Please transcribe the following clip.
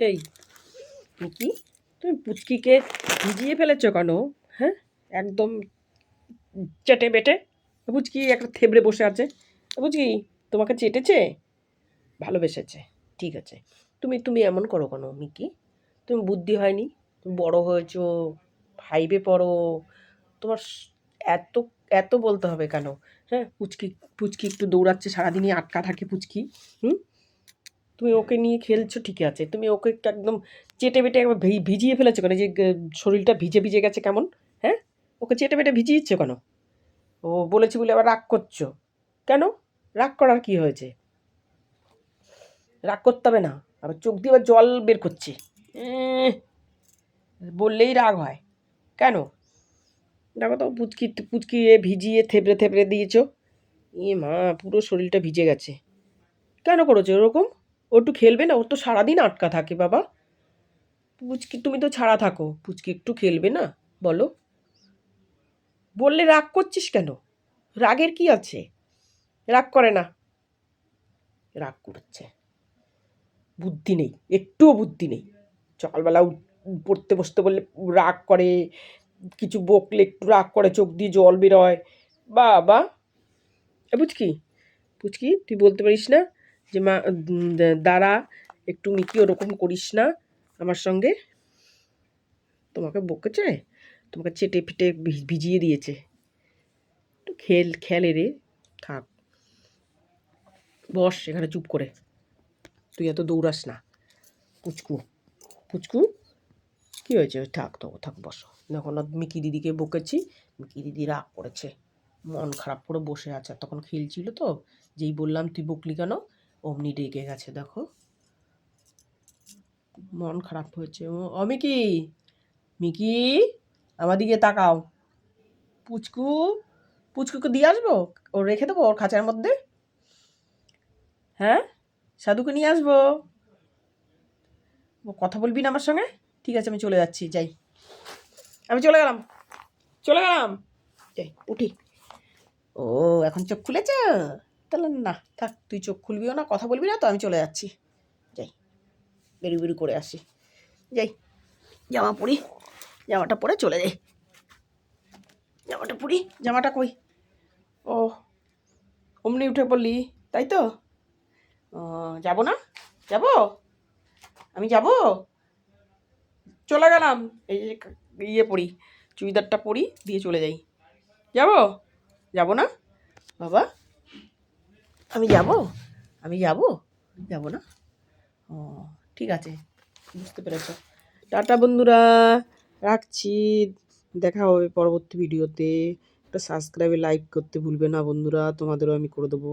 এই কি তুমি পুচকিকে ভিজিয়ে ফেলেছো কেন? হ্যাঁ, একদম চেটে বেটে। পুচকি একটা থেবড়ে বসে আছে। পুচকি তোমাকে চেটেছে, ভালোবেসেছে, ঠিক আছে। তুমি তুমি এমন করো কেন মিকি? তুমি বুদ্ধি হয়নি? তুমি বড় হয়েছো, 5-এ পড়ো, তোমার এত এত বলতে হবে কেন? হ্যাঁ, পুচকি পুচকি একটু দৌড়াচ্ছে সারাদিনই, আটকা থাকে পুচকি। হুম, তুমি ওকে নিয়ে খেলছো ঠিকই আছে, তুমি ওকে একদম চেটে বেটে একবার ভিজিয়ে ফেলেছো কেন? যে শরীরটা ভিজে ভিজে গেছে কেমন? হ্যাঁ, ওকে চেটে বেটে ভিজিয়েছ কেন? ও বলেছি বলে আবার রাগ করছো কেন? রাগ করার কি হয়েছে? রাগ করতে হবে না, আবার চোখ দিয়ে আবার জল বের করছে। বললেই রাগ হয় কেন? দেখো তো পুচকি পুচকি ভিজিয়ে থেবড়ে থেবড়ে দিয়েছো। মা, পুরো শরীরটা ভিজে গেছে। কেন করেছো ওরকম? ও একটু খেলবে না? ও তো সারাদিন আটকা থাকে বাবা। পুচকি তুমি তো ছাড়া থাকো, পুচকি একটু খেলবে না? বলো। বললে রাগ করছিস কেন? রাগের কি আছে? রাগ করে না। রাগ করছে, বুদ্ধি নেই, একটুও বুদ্ধি নেই। সকালবেলা পড়তে বসতে বললে রাগ করে, কিছু বকলে একটু রাগ করে, চোখ দিয়ে জল বেরোয়। বাবা, পুচকি পুচকি তুই বলতে পারিস না যে মা দাঁড়া একটু মিকি, ওরকম করিস না আমার সঙ্গে? তোমাকে বকেছে, তোমাকে চেটে ফেটে ভিজিয়ে দিয়েছে। একটু খেলে রে, থাক, বস এখানে চুপ করে। তুই এত দৌড়াস না পুচকু। পুচকু কী হয়েছে? থাক তো, থাক, বসো। যখন মিকি দিদিকে বকেছি, মিকি দিদি রাগ করেছে, মন খারাপ করে বসে আছে। তখন খেলছিল তো, যেই বললাম তুই বকলি কেন, অমনি রেগে গেছে। দেখো, মন খারাপ হয়েছে। ও মিকি, মিকি আমার দিকে তাকাও। পুচকু, পুচকুকে দিয়ে আসবো? ও রেখে দেবো ওর খাঁচার মধ্যে? হ্যাঁ, সাধুকে নিয়ে আসবো? ও কথা বলবি না আমার সঙ্গে? ঠিক আছে, আমি চলে যাচ্ছি, যাই। আমি চলে গেলাম, চলে গেলাম, যাই, উঠি। ও এখন চোখ খুলেছ? তাহলে না, থাক, তুই চোখ খুলবিও না, কথা বলবি না তো, আমি চলে যাচ্ছি, যাই, বেরু বেরু করে আসি, যাই। জামা পরি, জামাটা পরে চলে যাই। জামাটা পরি, জামাটা কই? ও অমনি উঠে পড়লি, তাই তো? ও, যাবো না? যাব, আমি যাব, চলে গেলাম। এই যে ইয়ে পরি, চুড়িদারটা পরি, দিয়ে চলে যাই। যাব, যাব না বাবা? আমি যাব, আমি যাব, যাব না? ও ঠিক আছে, বুঝতে পেরেছ। টাটা বন্ধুরা, রাখছি। দেখা হবে পরবর্তী ভিডিওতে। একটা সাবস্ক্রাইবে লাইক করতে ভুলবে না বন্ধুরা, তোমাদেরও আমি করে দেবো।